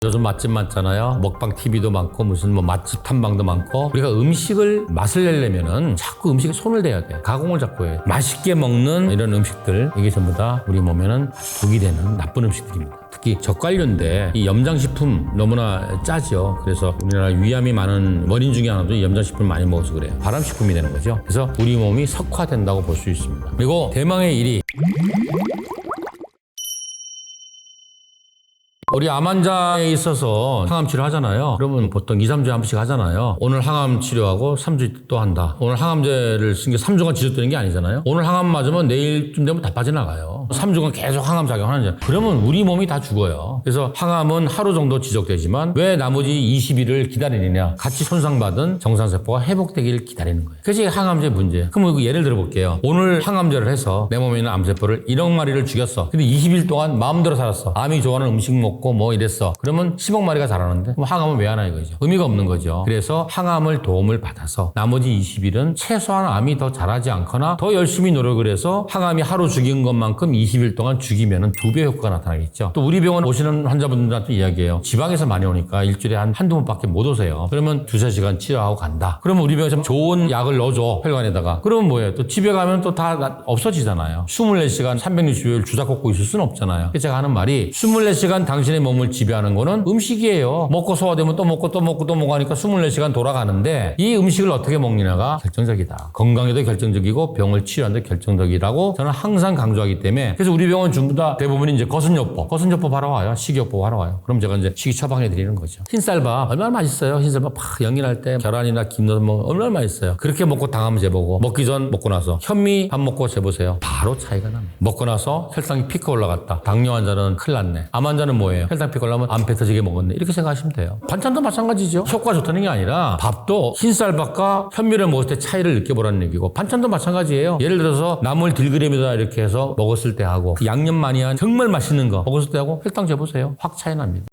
요즘 맛집 많잖아요. 먹방 TV도 많고 무슨 뭐 맛집 탐방도 많고 우리가 음식을 맛을 내려면은 자꾸 음식에 손을 대야 돼. 가공을 자꾸 해. 맛있게 먹는 이런 음식들 이게 전부 다 우리 몸에는 독이 되는 나쁜 음식들입니다. 특히 젓갈류인데 이 염장식품 너무나 짜죠. 그래서 우리나라 위암이 많은 원인 중에 하나도 이 염장식품을 많이 먹어서 그래요. 발암식품이 되는 거죠. 그래서 우리 몸이 석화된다고 볼 수 있습니다. 그리고 대망의 1위 우리 암 환자에 있어서 항암 치료 하잖아요. 그러면 보통 2, 3주에 한 번씩 하잖아요. 오늘 항암 치료하고 3주 또 한다. 오늘 항암제를 쓴 게 3주간 지속되는 게 아니잖아요. 오늘 항암 맞으면 내일쯤 되면 다 빠져나가요. 3주간 계속 항암 작용하는 그러면 우리 몸이 다 죽어요. 그래서 항암은 하루 정도 지속되지만 왜 나머지 20일을 기다리느냐. 같이 손상받은 정상세포가 회복되기를 기다리는 거예요. 그래서 이게 항암제 문제. 그럼 예를 들어 볼게요. 오늘 항암제를 해서 내 몸에 있는 암세포를 1억 마리를 죽였어. 근데 20일 동안 마음대로 살았어. 암이 좋아하는 음식 먹고 뭐 이랬어. 그러면 10억 마리가 자라는데 그럼 항암은 왜 하나 이거죠. 의미가 없는 거죠. 그래서 항암을 도움을 받아서 나머지 20일은 최소한 암이 더 자라지 않거나 더 열심히 노력을 해서 항암이 하루 죽인 것만큼 20일 동안 죽이면 2배 효과가 나타나겠죠. 또 우리 병원 오시는 환자분들한테 이야기해요. 지방에서 많이 오니까 일주일에 한두 번밖에 못 오세요. 그러면 2-3시간 치료하고 간다. 그러면 우리 병원에서 좋은 약을 넣어줘. 혈관에다가. 그러면 뭐예요? 또 집에 가면 또 다 없어지잖아요. 24시간 360일 주사 꽂고 있을 수는 없잖아요. 그래서 제가 하는 말이 24시간 당신의 몸을 지배하는 거는 음식이에요. 먹고 소화되면 또 먹고 또 먹고 또 먹고 하니까 24시간 돌아가는데 이 음식을 어떻게 먹느냐가 결정적이다. 건강에도 결정적이고 병을 치료하는 데 결정적이라고 저는 항상 강조하기 때문에 그래서 우리 병원 전부 다 대부분이 이제 거순요법 하러 와요. 식이요법 하러 와요. 그럼 제가 이제 식이 처방해 드리는 거죠. 흰쌀밥 얼마나 맛있어요. 흰쌀밥 팍 연기날 때 계란이나 김 넣어서 먹으면 얼마나 맛있어요. 그렇게 먹고 당하면 재보고 먹기 전 먹고 나서 현미 밥 먹고 재보세요. 바로 차이가 납니다. 먹고 나서 혈당이 피크 올라갔다. 당뇨 환자는 큰일 났네. 암 환자는 뭐예요? 혈당 피크 올라가면 암 배 터지게 먹었네. 이렇게 생각하시면 돼요. 반찬도 마찬가지죠. 효과 좋다는 게 아니라 밥도 흰쌀밥과 현미를 먹을 때 차이를 느껴보라는 얘기고 반찬도 마찬가지예요. 예를 들어서 나물 들기름에다 이렇게 해서 먹었을 때 하고 그 양념 많이 한 정말 맛있는 거 먹었을 때 하고 혈당 재보세요. 확 차이 납니다.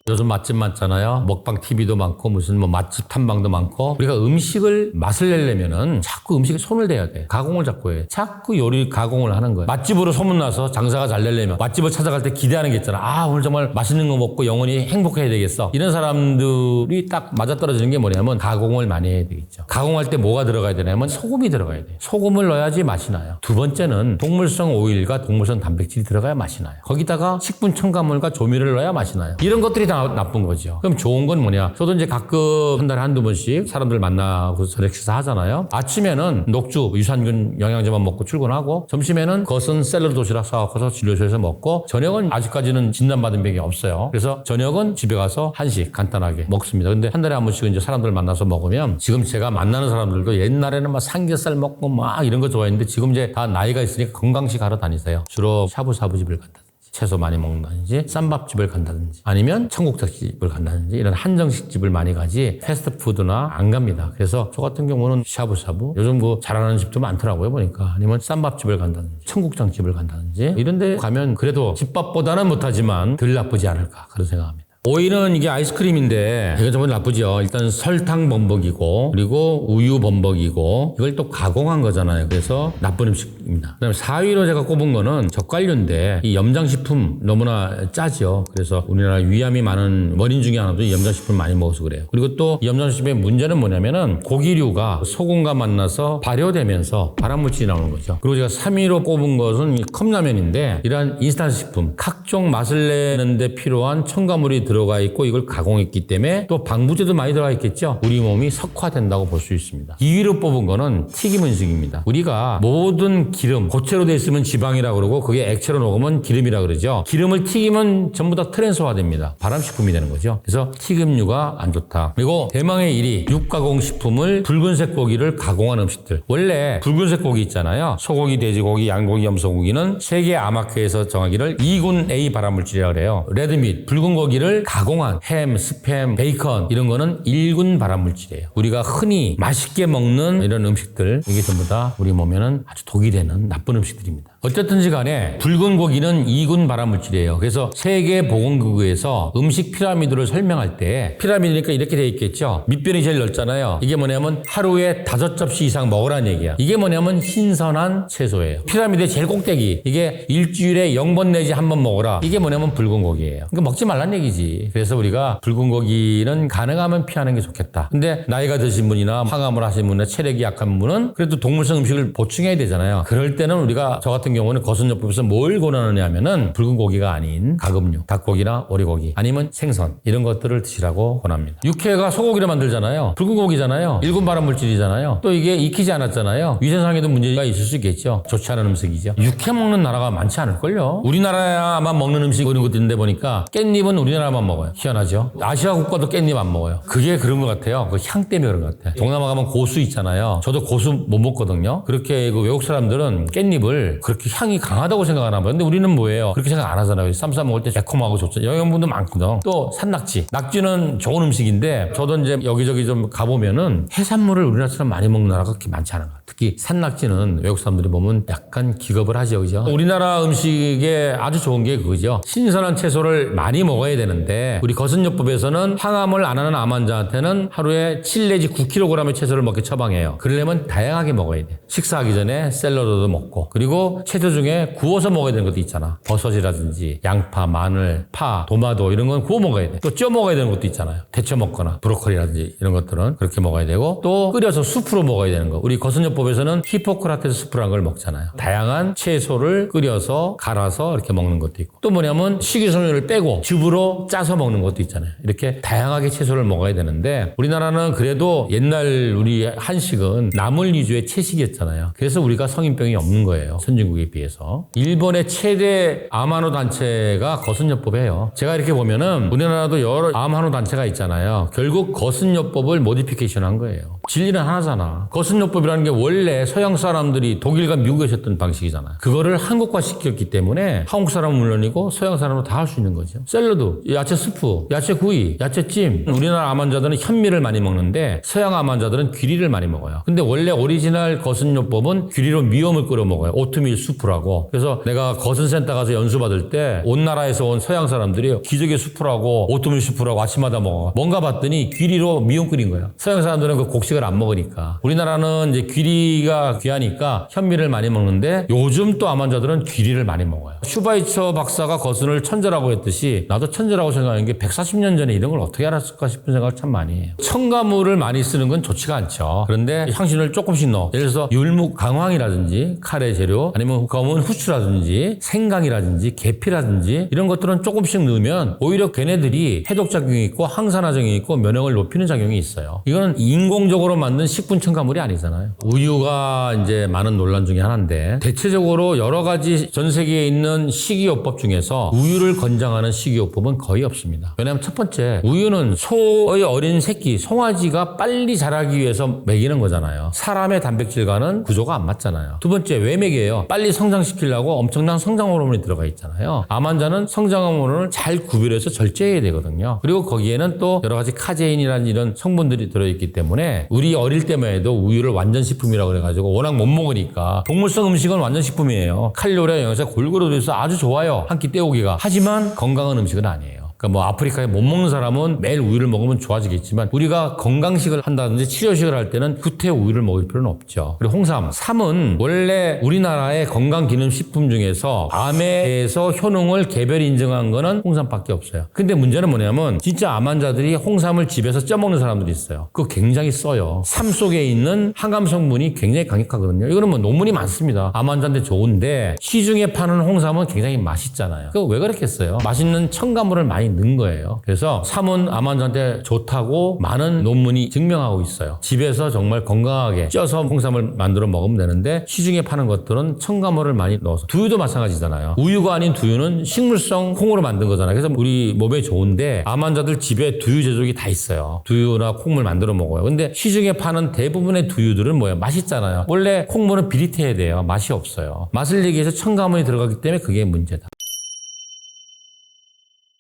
요즘 맛집 많잖아요. 먹방 TV도 많고 무슨 뭐 맛집 탐방도 많고 우리가 음식을 맛을 내려면은 자꾸 음식에 손을 대야 돼. 가공을 자꾸 해. 자꾸 요리 가공을 하는 거예요. 맛집으로 소문나서 장사가 잘 되려면 맛집을 찾아갈 때 기대하는 게 있잖아. 아 오늘 정말 맛있는 거 먹고 영원히 행복해야 되겠어. 이런 사람들이 딱 맞아떨어지는 게 뭐냐면 가공을 많이 해야 되겠죠. 가공할 때 뭐가 들어가야 되냐면 소금이 들어가야 돼. 소금을 넣어야지 맛이 나요. 두 번째는 동물성 오일과 동물성 단백질이 들어가야 맛이 나요. 거기다가 식분 첨가물과 조미료를 넣어야 맛이 나요. 이런 것들이 다 나쁜 거죠. 그럼 좋은 건 뭐냐? 저도 이제 가끔 한 달에 한두 번씩 사람들 만나고 저녁 식사 하잖아요. 아침에는 녹주, 유산균 영양제만 먹고 출근하고 점심에는 겉은 샐러드 도시락 사와서 진료소에서 먹고 저녁은 아직까지는 진단받은 병이 없어요. 그래서 저녁은 집에 가서 한식 간단하게 먹습니다. 근데 한 달에 한 번씩 이제 사람들 만나서 먹으면 지금 제가 만나는 사람들도 옛날에는 막 삼겹살 먹고 막 이런 거 좋아했는데 지금 이제 다 나이가 있으니까 건강식 하러 다니세요. 주로 샤브샤브집을 간다. 채소 많이 먹는다든지 쌈밥집을 간다든지 아니면 청국장집을 간다든지 이런 한정식집을 많이 가지 패스트푸드나 안 갑니다. 그래서 저 같은 경우는 샤브샤브 요즘 그 잘하는 집도 많더라고요 보니까 아니면 쌈밥집을 간다든지 청국장집을 간다든지 이런 데 가면 그래도 집밥보다는 못하지만 덜 나쁘지 않을까 그런 생각합니다. 오이는 이게 아이스크림인데 이건 정말 나쁘죠. 일단 설탕 범벅이고 그리고 우유 범벅이고 이걸 또 가공한 거잖아요. 그래서 나쁜 음식입니다. 그다음에 4위로 제가 꼽은 거는 젓갈류인데 이 염장식품 너무나 짜죠. 그래서 우리나라 위암이 많은 원인 중에 하나도 이 염장식품을 많이 먹어서 그래요. 그리고 또 이 염장식품의 문제는 뭐냐면은 고기류가 소금과 만나서 발효되면서 발암물질이 나오는 거죠. 그리고 제가 3위로 꼽은 것은 이 컵라면인데 이러한 인스턴트 식품 각종 맛을 내는데 필요한 첨가물이 들어가 있고 이걸 가공했기 때문에 또 방부제도 많이 들어가 있겠죠. 우리 몸이 석화된다고 볼 수 있습니다. 2위로 뽑은 거는 튀김 음식입니다. 우리가 모든 기름, 고체로 돼 있으면 지방이라고 그러고 그게 액체로 녹으면 기름이라고 그러죠. 기름을 튀기면 전부 다 트랜스화됩니다. 발암식품이 되는 거죠. 그래서 튀김류가 안 좋다. 그리고 대망의 1위, 육가공식품을 붉은색 고기를 가공한 음식들. 원래 붉은색 고기 있잖아요. 소고기, 돼지고기, 양고기, 염소고기는 세계 암학회에서 정하기를 2군 A 발암물질이라고 그래요. 레드밋, 붉은 고기를 가공한 햄, 스팸, 베이컨 이런 거는 1군 발암물질이에요. 우리가 흔히 맛있게 먹는 이런 음식들 이게 전부 다 우리 몸에는 아주 독이 되는 나쁜 음식들입니다. 어쨌든지 간에 붉은 고기는 2군 발암물질이에요. 그래서 세계보건기구에서 음식 피라미드를 설명할 때 피라미드니까 이렇게 돼 있겠죠. 밑변이 제일 넓잖아요. 이게 뭐냐면 하루에 5접시 이상 먹으라는 얘기야. 이게 뭐냐면 신선한 채소예요. 피라미드의 제일 꼭대기, 이게 일주일에 0번 내지 1번 먹어라. 이게 뭐냐면 붉은 고기예요. 그러니까 먹지 말란 얘기지. 그래서 우리가 붉은 고기는 가능하면 피하는 게 좋겠다. 근데 나이가 드신 분이나 항암을 하신 분이나 체력이 약한 분은 그래도 동물성 음식을 보충해야 되잖아요. 그럴 때는 우리가 저 같은 경우는 거선요법에서 뭘 권하느냐 하면은 붉은 고기가 아닌 가금류, 닭고기나 오리고기 아니면 생선 이런 것들을 드시라고 권합니다. 육회가 소고기를 만들잖아요. 붉은 고기잖아요. 1군 발암물질이잖아요. 또 이게 익히지 않았잖아요. 위생상에도 문제가 있을 수 있겠죠. 좋지 않은 음식이죠. 육회 먹는 나라가 많지 않을걸요. 우리나라만 먹는 음식 이런 것도 있는데 보니까 깻잎은 우리나라만 먹어요. 희한하죠. 아시아 국가도 깻잎 안 먹어요. 그게 그런 것 같아요. 그 향 때문에 그런 것 같아요. 동남아 가면 고수 있잖아요. 저도 고수 못 먹거든요. 그렇게 그 외국 사람들은 깻잎을 그렇게 향이 강하다고 생각하나 봐요. 근데 우리는 뭐예요? 그렇게 생각 안 하잖아요. 쌈 싸 먹을 때 새콤하고 좋죠. 영양분도 많거든. 또 산낙지. 낙지는 좋은 음식인데 저도 이제 여기저기 좀 가보면은 해산물을 우리나라처럼 많이 먹는 나라가 그렇게 많지 않은 것 같아요. 특히 산낙지는 외국 사람들이 보면 약간 기겁을 하죠. 그죠? 우리나라 음식에 아주 좋은 게 그거죠. 신선한 채소를 많이 먹어야 되는데 우리 거선요법에서는 항암을 안 하는 암 환자한테는 하루에 7 내지 9kg의 채소를 먹게 처방해요. 그러려면 다양하게 먹어야 돼. 식사하기 전에 샐러드도 먹고 그리고 채소 중에 구워서 먹어야 되는 것도 있잖아. 버섯이라든지 양파, 마늘, 파, 도마도 이런 건 구워 먹어야 돼. 또 쪄 먹어야 되는 것도 있잖아요. 데쳐 먹거나 브로콜리라든지 이런 것들은 그렇게 먹어야 되고 또 끓여서 수프로 먹어야 되는 거. 우리 거선요법에서는 히포크라테스 수프라는 걸 먹잖아요. 다양한 채소를 끓여서 갈아서 이렇게 먹는 것도 있고 또 뭐냐면 식이섬유를 빼고 즙으로 짜서 먹는 것도 있잖아요. 이렇게 다양하게 채소를 먹어야 되는데 우리나라는 그래도 옛날 우리 한식은 나물 위주의 채식이었잖아요. 그래서 우리가 성인병이 없는 거예요. 선진국에 비해서. 일본의 최대 암환호 단체가 거선요법이에요. 제가 이렇게 보면은 우리나라도 여러 암환호 단체가 있잖아요. 결국 거선요법을 모디피케이션 한 거예요. 진리는 하나잖아. 거선요법이라는 게 원래 서양 사람들이 독일과 미국에 셨던 방식이잖아요. 그거를 한국화 시켰기 때문에 한국 사람은 물론이고 서양 사람은 다 할 수 있는 거죠. 샐러드, 야채 스프, 야채 구이, 야채찜. 우리나라 암 환자들은 현미를 많이 먹는데 서양 암 환자들은 귀리를 많이 먹어요. 근데 원래 오리지널 거선요법은 귀리로 미음을 끓여 먹어요. 오트밀 수프라고. 그래서 내가 거선센터 가서 연수 받을 때 온 나라에서 온 서양 사람들이 기저귀 수프라고 오트밀 수프라고 아침마다 먹어. 뭔가 봤더니 귀리로 미음 끓인 거예요. 서양 사람들은 그 곡식을 안 먹으니까. 우리나라는 이제 귀리가 귀하니까 현미를 많이 먹는데 요즘 또 암 환자들은 귀리를 많이 먹어요. 슈바이처 박사가 거선을 천재라고 했듯이 나도 천재라고 생각하는 게 140년 전에 이런 걸 어떻게 알았을까 싶은 생각을 참 많이 해요. 첨가물을 많이 쓰는 건 좋지가 않죠. 그런데 향신료를 조금씩 넣어. 예를 들어서 율무 강황이라든지 카레 재료 아니면 검은 후추라든지 생강이라든지 계피라든지 이런 것들은 조금씩 넣으면 오히려 걔네들이 해독작용이 있고 항산화작용이 있고 면역을 높이는 작용이 있어요. 이거는 인공적으로 만든 식품 첨가물이 아니잖아요. 우유가 이제 많은 논란 중에 하나인데 대체적으로 여러 가지 전 세계에 있는 식이요법 중에서 우유를 권장하는 식이요법은 거의 없습니다. 왜냐하면 첫 번째 우유는 소의 어린 새끼 송아지가 빨리 자라기 위해서 먹이는 거잖아요. 사람의 단백질과는 구조가 안 맞잖아요. 두 번째 왜 먹여요? 빨리 성장시키려고 엄청난 성장 호르몬이 들어가 있잖아요. 암 환자는 성장 호르몬을 잘 구별해서 절제해야 되거든요. 그리고 거기에는 또 여러 가지 카제인이라는 이런 성분들이 들어있기 때문에 우리 어릴 때만 해도 우유를 완전식품이라고 그래가지고 워낙 못 먹으니까 동물성 음식은 완전식품이에요. 칼로리와 영양소 골고루 들어있어 아주 좋아요. 한 끼 때우기가. 하지만 건강한 음식은 아니에요. 그러니까 뭐 아프리카에 못 먹는 사람은 매일 우유를 먹으면 좋아지겠지만 우리가 건강식을 한다든지 치료식을 할 때는 후퇴 우유를 먹을 필요는 없죠. 그리고 홍삼. 삼은 원래 우리나라의 건강기능식품 중에서 암에 대해서 효능을 개별 인증한 거는 홍삼밖에 없어요. 근데 문제는 뭐냐면 진짜 암 환자들이 홍삼을 집에서 쪄먹는 사람들이 있어요. 그거 굉장히 써요. 삶 속에 있는 항암 성분이 굉장히 강력하거든요. 이거는 뭐 논문이 많습니다. 암 환자한테 좋은데 시중에 파는 홍삼은 굉장히 맛있잖아요. 그거 왜 그렇겠어요? 맛있는 첨가물을 많이 넣은 거예요. 그래서 삼은 암 환자한테 좋다고 많은 논문이 증명하고 있어요. 집에서 정말 건강하게 쪄서 홍삼을 만들어 먹으면 되는데 시중에 파는 것들은 첨가물을 많이 넣어서 두유도 마찬가지잖아요. 우유가 아닌 두유는 식물성 콩으로 만든 거잖아요. 그래서 우리 몸에 좋은데 암 환자들 집에 두유 제조기 다 있어요. 두유나 콩물 만들어 먹어요. 근데 시중에 파는 대부분의 두유들은 뭐예요? 맛있잖아요. 원래 콩물은 비릿해야 돼요. 맛이 없어요. 맛을 내기 위해서 첨가물이 들어가기 때문에 그게 문제다.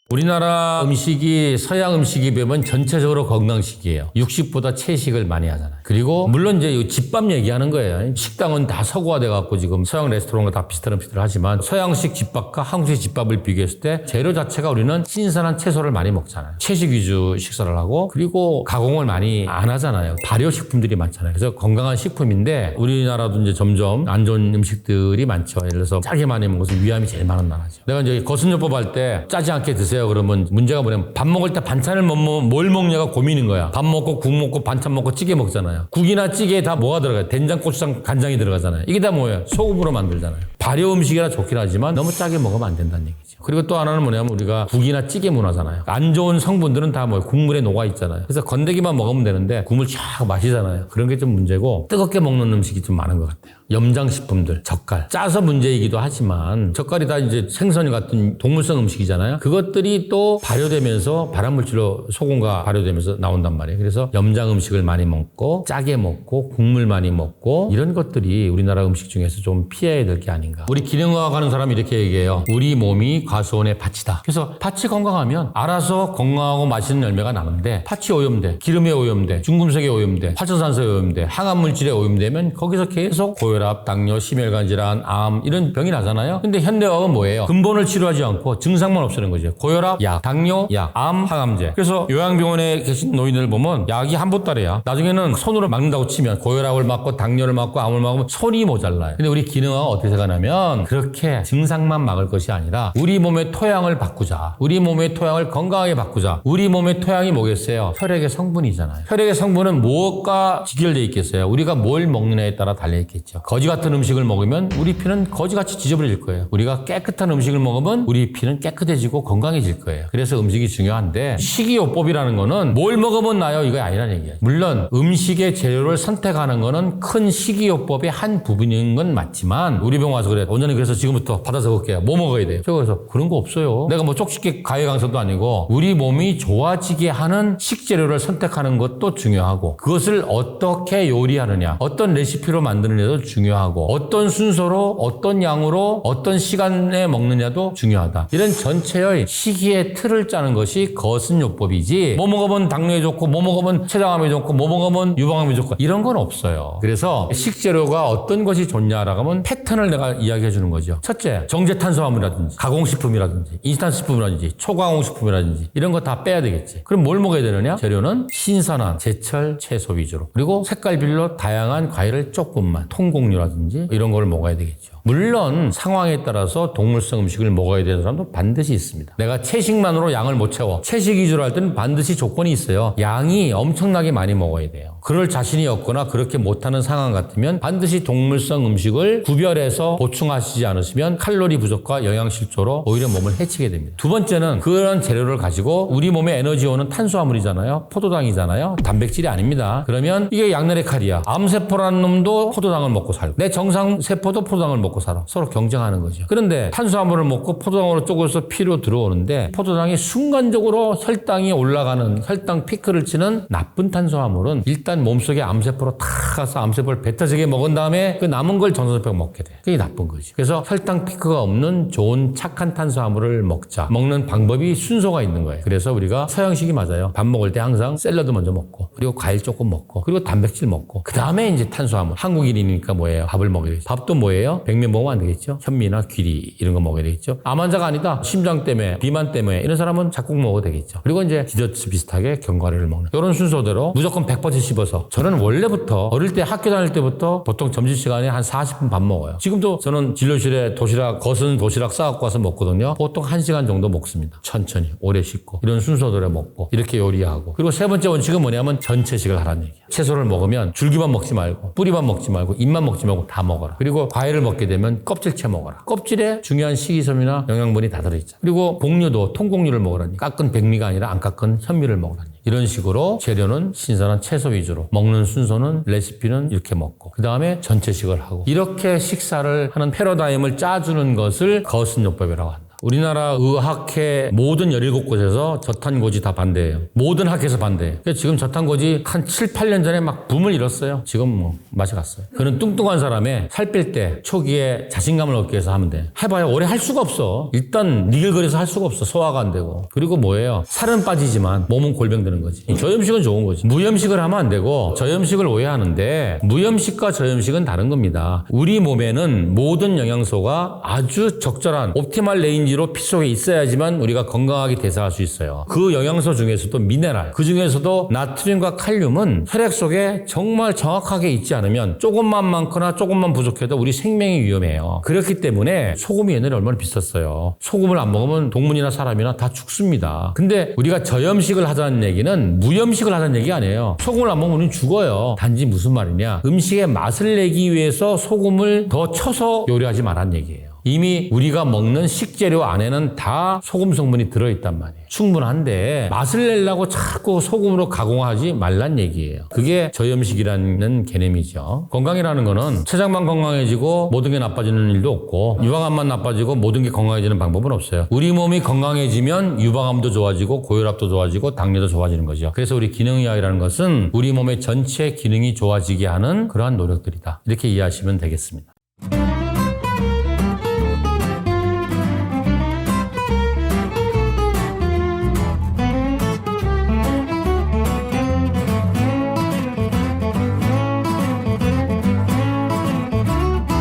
우리나라 음식이 서양 음식에 비하면 전체적으로 건강식이에요. 육식보다 채식을 많이 하잖아요. 그리고 물론 이제 이 집밥 얘기하는 거예요. 식당은 다 서구화돼 갖고 지금 서양 레스토랑과 다 비슷한 음식들을 하지만 서양식 집밥과 한국식 집밥을 비교했을 때 재료 자체가 우리는 신선한 채소를 많이 먹잖아요. 채식 위주 식사를 하고 그리고 가공을 많이 안 하잖아요. 발효식품들이 많잖아요. 그래서 건강한 식품인데 우리나라도 이제 점점 안 좋은 음식들이 많죠. 예를 들어서 짜게 많이 먹어서 위암이 제일 많은 나라죠. 내가 이제 거슴요법 할 때 짜지 않게 드세요. 그러면 문제가 뭐냐면 밥 먹을 때 반찬을 뭘 먹냐가 고민인 거야. 밥 먹고 국 먹고 반찬 먹고 찌개 먹잖아요. 국이나 찌개에 다 뭐가 들어가요? 된장, 고추장, 간장이 들어가잖아요. 이게 다 뭐예요? 소금으로 만들잖아요. 발효 음식이라 좋긴 하지만 너무 짜게 먹으면 안 된다는 얘기죠. 그리고 또 하나는 뭐냐면 우리가 국이나 찌개 문화잖아요. 안 좋은 성분들은 다 뭐예요? 국물에 녹아 있잖아요. 그래서 건더기만 먹으면 되는데 국물 쫙 마시잖아요. 그런 게 좀 문제고 뜨겁게 먹는 음식이 좀 많은 것 같아요. 염장식품들, 젓갈. 짜서 문제이기도 하지만 젓갈이 다 이제 생선 같은 동물성 음식이잖아요. 그것들이 또 발효되면서 발암물질로 소금과 발효되면서 나온단 말이에요. 그래서 염장 음식을 많이 먹고 짜게 먹고 국물 많이 먹고 이런 것들이 우리나라 음식 중에서 좀 피해야 될 게 아닌가. 우리 기능의학 하는 사람이 이렇게 얘기해요. 우리 몸이 과수원의 밭이다. 그래서 밭이 건강하면 알아서 건강하고 맛있는 열매가 나는데 밭이 오염돼, 기름에 오염돼, 중금속에 오염돼, 활성산소에 오염돼, 항암물질에 오염되면 거기서 계속 고혈압, 당뇨, 심혈관 질환, 암 이런 병이 나잖아요. 근데 현대의학은 뭐예요? 근본을 치료하지 않고 증상만 없애는 거죠. 고혈압, 약, 당뇨, 약, 암, 항암제. 그래서 요양병원에 계신 노인들 보면 약이 한 보따리야. 나중에는 손으로 막는다고 치면 고혈압을 막고 당뇨를 막고 암을 막으면 손이 모자라요. 근데 우리 기능의학은 어떻게 생각하냐면 그렇게 증상만 막을 것이 아니라 우리 몸의 토양을 바꾸자. 우리 몸의 토양을 건강하게 바꾸자. 우리 몸의 토양이 뭐겠어요? 혈액의 성분이잖아요. 혈액의 성분은 무엇과 직결되어 있겠어요? 우리가 뭘 먹느냐에 따라 달려있겠죠. 거지 같은 음식을 먹으면 우리 피는 거지같이 지저분해질 거예요. 우리가 깨끗한 음식을 먹으면 우리 피는 깨끗해지고 건강해질 거예요. 그래서 음식이 중요한데 식이요법이라는 거는 뭘 먹으면 나요? 이거 아니라는 얘기예요. 물론 음식의 재료를 선택하는 거는 큰 식이요법의 한 부분인 건 맞지만 우리 병원 와서 그래. 원장님 그래서 지금부터 받아 적을게요. 뭐 먹어야 돼요? 제가 그래서 그런 거 없어요. 내가 뭐 쪽집게 가해 강사도 아니고 우리 몸이 좋아지게 하는 식재료를 선택하는 것도 중요하고 그것을 어떻게 요리하느냐 어떤 레시피로 만드느냐도 중요하고 어떤 순서로 어떤 양으로 어떤 시간에 먹느냐도 중요하다. 이런 전체의 시기의 틀을 짜는 것이 거슴요법이지 뭐 먹으면 당뇨에 좋고 뭐 먹으면 췌장암에 좋고 뭐 먹으면 유방암에 좋고 이런 건 없어요. 그래서 식재료가 어떤 것이 좋냐라고 하면 패턴을 내가 이야기해 주는 거죠. 첫째, 정제탄수화물이라든지 가공식품이라든지 인스턴트식품이라든지 초가공식품이라든지 이런 거 다 빼야 되겠지. 그럼 뭘 먹어야 되느냐? 재료는 신선한 제철 채소 위주로 그리고 색깔별로 다양한 과일을 조금만 통곡류라든지 이런 걸 먹어야 되겠죠. 물론 상황에 따라서 동물성 음식을 먹어야 되는 사람도 반드시 있습니다. 내가 채식만으로 양을 못 채워. 채식 위주로 할 때는 반드시 조건이 있어요. 양이 엄청나게 많이 먹어야 돼요. 그럴 자신이 없거나 그렇게 못하는 상황 같으면 반드시 동물성 음식을 구별해서 보충하시지 않으시면 칼로리 부족과 영양실조로 오히려 몸을 해치게 됩니다. 두 번째는 그런 재료를 가지고 우리 몸에 에너지원은 탄수화물이잖아요. 포도당이잖아요. 단백질이 아닙니다. 그러면 이게 양날의 칼이야. 암세포라는 놈도 포도당을 먹고 살고 내 정상세포도 포도당을 먹고 살아. 서로 경쟁하는 거죠. 그런데 탄수화물을 먹고 포도당으로 쪼개서 피로 들어오는데 포도당이 순간적으로 혈당이 올라가는 혈당 피크를 치는 나쁜 탄수화물은 일단 몸속에 암세포로 탁 가서 암세포를 뱉어지게 먹은 다음에 그 남은 걸 전선세포가 먹게 돼. 그게 나쁜 거지. 그래서 혈당 피크가 없는 좋은 착한 탄수화물을 먹자. 먹는 방법이 순서가 있는 거예요. 그래서 우리가 서양식이 맞아요. 밥 먹을 때 항상 샐러드 먼저 먹고 그리고 과일 조금 먹고 그리고 단백질 먹고 그 다음에 이제 탄수화물. 한국인이니까 뭐예요? 밥을 먹어야겠죠. 밥도 뭐예요? 백면 먹으면 안 되겠죠? 현미나 귀리 이런 거 먹어야 되겠죠? 암 환자가 아니다. 심장 때문에 비만 때문에 이런 사람은 작곡 먹어도 되겠죠. 그리고 이제 디저트 비슷하게 견과류를 먹는 이런 순서대로 무조건 100% 씹어서 저는 원래부터 어릴 때 학교 다닐 때부터 보통 점심시간에 한 40분 밥 먹어요. 지금도 저는 진료실에 도시락 거슨 도시락 싸갖고 와서 먹거든요. 보통 1시간 정도 먹습니다. 천천히 오래 씹고 이런 순서대로 먹고 이렇게 요리하고 그리고 세 번째 원칙은 뭐냐면 전체식을 하라는 얘기예요. 채소를 먹으면 줄기만 먹지 말고 뿌리만 먹지 말고 잎만 먹지 말고 다 먹어라. 그리고 과일을 먹게 되면 껍질째 먹어라. 껍질에 중요한 식이섬유나 영양분이 다 들어있잖아. 그리고 곡류도 통곡류를 먹으라니 깎은 백미가 아니라 안 깎은 현미를 먹으라니. 이런 식으로 재료는 신선한 채소 위주로 먹는 순서는 레시피는 이렇게 먹고 그 다음에 전체식을 하고 이렇게 식사를 하는 패러다임을 짜주는 것을 거슴요법이라고 한다. 우리나라 의학회 모든 17곳에서 저탄고지 다 반대해요. 모든 학회에서 반대해요. 그래서 지금 저탄고지 한 7, 8년 전에 막 붐을 일었어요. 지금 뭐 맛이 갔어요. 그는 뚱뚱한 사람의 살 뺄 때 초기에 자신감을 얻기 위해서 하면 돼. 해봐야 오래 할 수가 없어. 일단 니글거려서 할 수가 없어. 소화가 안 되고. 그리고 뭐예요? 살은 빠지지만 몸은 골병드는 거지. 저염식은 좋은 거지. 무염식을 하면 안 되고 저염식을 오해하는데 무염식과 저염식은 다른 겁니다. 우리 몸에는 모든 영양소가 아주 적절한 옵티멀 레인지로 피 속에 있어야지만 우리가 건강하게 대사할 수 있어요. 그 영양소 중에서도 미네랄, 그 중에서도 나트륨과 칼륨은 혈액 속에 정말 정확하게 있지 않으면 조금만 많거나 조금만 부족해도 우리 생명이 위험해요. 그렇기 때문에 소금이 옛날에 얼마나 비쌌어요. 소금을 안 먹으면 동물이나 사람이나 다 죽습니다. 근데 우리가 저염식을 하자는 얘기는 무염식을 하자는 얘기가 아니에요. 소금을 안 먹으면 우리는 죽어요. 단지 무슨 말이냐, 음식의 맛을 내기 위해서 소금을 더 쳐서 요리하지 말라는 얘기예요. 이미 우리가 먹는 식재료 안에는 다 소금 성분이 들어있단 말이에요. 충분한데 맛을 내려고 자꾸 소금으로 가공하지 말란 얘기예요. 그게 저염식이라는 개념이죠. 건강이라는 거는 췌장만 건강해지고 모든 게 나빠지는 일도 없고 유방암만 나빠지고 모든 게 건강해지는 방법은 없어요. 우리 몸이 건강해지면 유방암도 좋아지고 고혈압도 좋아지고 당뇨도 좋아지는 거죠. 그래서 우리 기능의학이라는 것은 우리 몸의 전체 기능이 좋아지게 하는 그러한 노력들이다. 이렇게 이해하시면 되겠습니다.